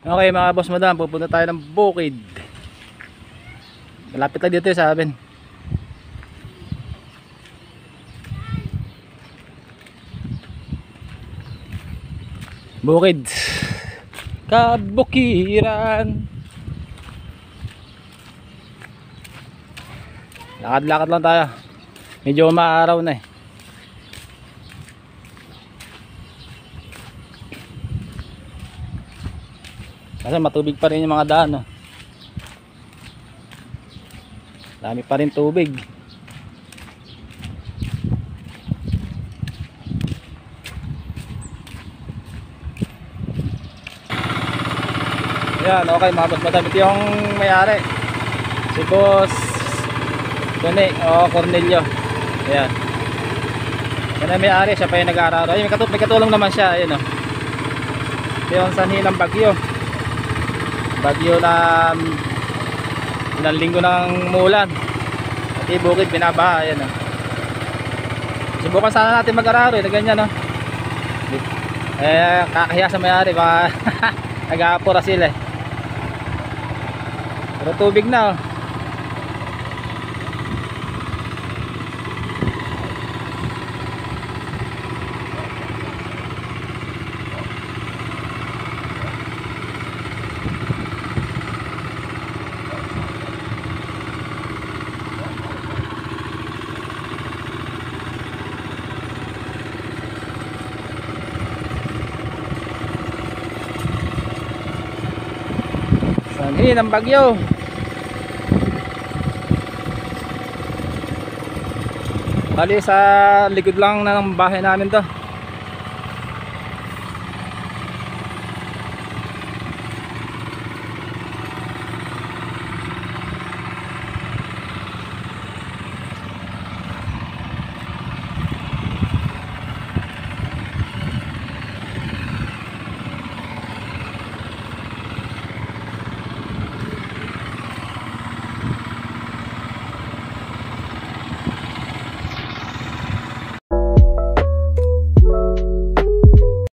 Okay mga boss madam, pupunta tayo ng bukid. Malapit lang dito sa amin. Bukid Kabukiran. Lakad-lakad lang tayo. Medyo maaraw na eh. Kasi matubig pa rin yung mga daan, no? Dami pa rin tubig. Ayan, okay mga boss madam. Ito yung may-ari, si Boss Tony o Cornelio. Ayan. Yan ang may-ari, siya pa yung nag-aararo. Ayun, may katulong naman siya. Ayun, no? Ito yung sanhi ng bagyo. Bagyo na ilang linggo ng muulan. At bukid binabaha. Ayan, no? Subukan sana natin mag-araro na ganyan, no? Kakahiya sa may-ari, baka nag-aapura sila eh. Pero tubig na, oh. Sanhi ng bagyo. Bali sa likod lang ng bahay namin to.